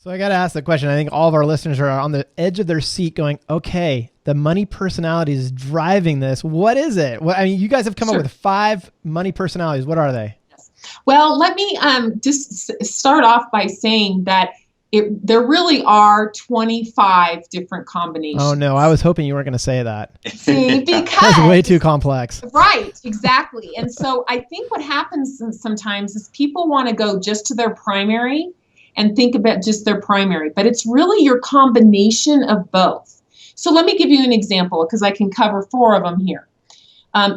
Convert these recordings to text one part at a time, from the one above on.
So I got to ask the question. I think all of our listeners are on the edge of their seat going, okay, the money personality is driving this. What is it? I mean, you guys have come up with 5 money personalities. What are they? Well, let me just start off by saying that there really are 25 different combinations. Oh, no. I was hoping you weren't going to say that. See, because that's way too complex. Right, exactly. And so I think what happens sometimes is people want to go just to their primary and think about just their primary, but it's really your combination of both. So let me give you an example because I can cover 4 of them here.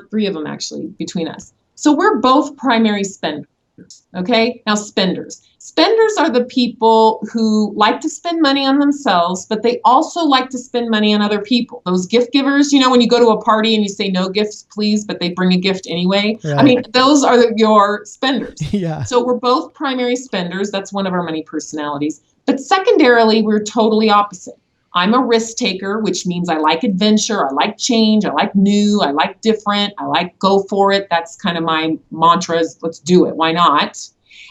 3 of them actually between us. So we're both primary spenders. Okay. Now spenders. Spenders are the people who like to spend money on themselves, but they also like to spend money on other people. Those gift givers, you know, when you go to a party and you say no gifts, please, but they bring a gift anyway. Right. I mean, those are your spenders. Yeah. So we're both primary spenders. That's one of our money personalities. But secondarily, we're totally opposite. I'm a risk taker, which means I like adventure, I like change, I like new, I like different, I like go for it. That's kind of my mantra is let's do it. Why not?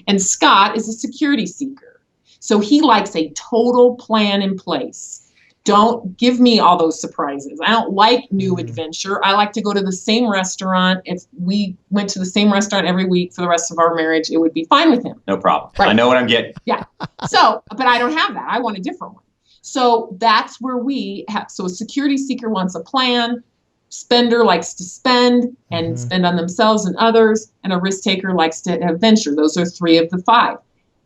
And Scott is a security seeker. So he likes a total plan in place. Don't give me all those surprises. I don't like new adventure. I like to go to the same restaurant. If we went to the same restaurant every week for the rest of our marriage, it would be fine with him. No problem. Right. I know what I'm getting. Yeah. So, but I don't have that. I want a different one. So that's where we have, so a security seeker wants a plan, spender likes to spend and spend on themselves and others, and a risk taker likes to adventure. Those are 3 of the 5.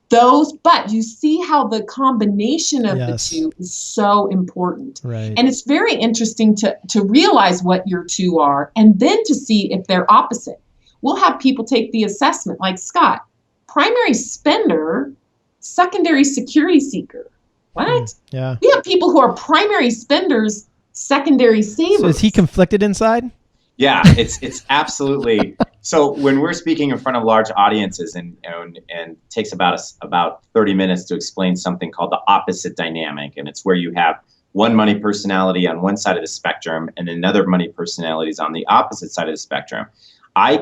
But you see how the combination of the 2 is so important. Right. And it's very interesting to realize what your 2 are and then to see if they're opposite. We'll have people take the assessment like Scott, primary spender, secondary security seeker. What? Yeah. We have people who are primary spenders, secondary savers. So is he conflicted inside? Yeah, it's absolutely. So when we're speaking in front of large audiences and takes about 30 minutes to explain something called the opposite dynamic, and it's where you have one money personality on one side of the spectrum and another money personalities on the opposite side of the spectrum.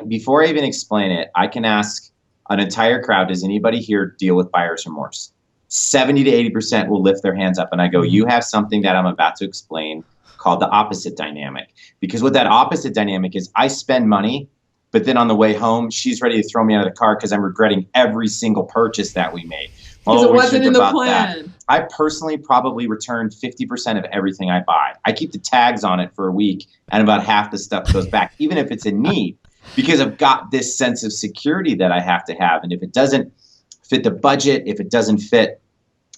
Before I even explain it, I can ask an entire crowd, does anybody here deal with buyer's remorse? 70 to 80% will lift their hands up and I go, you have something that I'm about to explain called the opposite dynamic. Because what that opposite dynamic is, I spend money, but then on the way home, she's ready to throw me out of the car because I'm regretting every single purchase that we made. Because it wasn't in the plan. I personally probably return 50% of everything I buy. I keep the tags on it for a week and about half the stuff goes back, even if it's in need, because I've got this sense of security that I have to have. And if it doesn't fit the budget, if it doesn't fit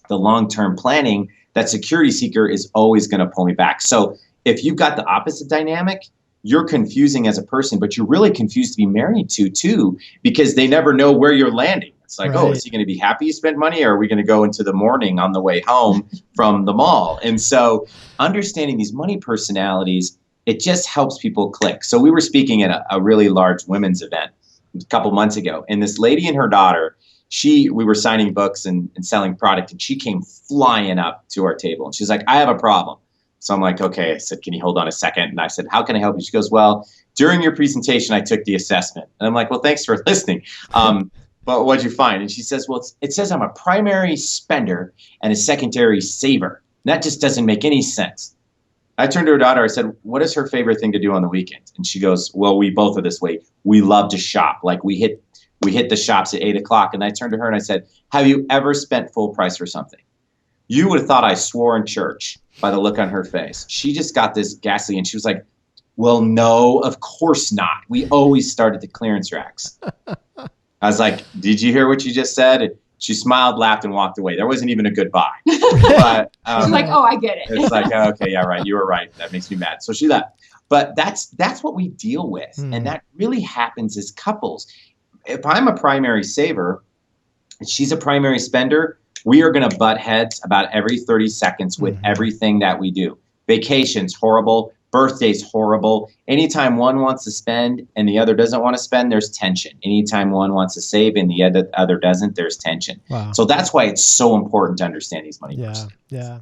the long-term planning, that security seeker is always going to pull me back. So if you've got the opposite dynamic, you're confusing as a person, but you're really confused to be married to too, because they never know where you're landing. It's like, oh, is he going to be happy you spent money, or are we going to go into the morning on the way home from the mall? And so understanding these money personalities, it just helps people click. So we were speaking at a really large women's event a couple months ago, and this lady and her daughter, we were signing books and selling product, and she came flying up to our table and she's like, I have a problem. So I'm like, okay. I said, can you hold on a second? And I said, how can I help you? She goes, well, during your presentation, I took the assessment. And I'm like, well, thanks for listening. But what'd you find? And she says, well, it says I'm a primary spender and a secondary saver. And that just doesn't make any sense. I turned to her daughter. I said, what is her favorite thing to do on the weekend? And she goes, well, we both are this way. We love to shop. Like we hit the shops at 8 o'clock. And I turned to her and I said, have you ever spent full price for something? You would have thought I swore in church by the look on her face. She just got this ghastly, and she was like, well, no, of course not. We always start at the clearance racks. I was like, did you hear what you just said? And she smiled, laughed, and walked away. There wasn't even a goodbye. But, she's like, oh, I get it. It's like, oh, okay, yeah, right. You were right. That makes me mad. So she left. But that's what we deal with. And that really happens as couples. If I'm a primary saver and she's a primary spender, we are going to butt heads about every 30 seconds with everything that we do. Vacations, horrible. Birthdays, horrible. Anytime one wants to spend and the other doesn't want to spend, there's tension. Anytime one wants to save and the other doesn't, there's tension. Wow. So that's why it's so important to understand these money personalities. Yeah.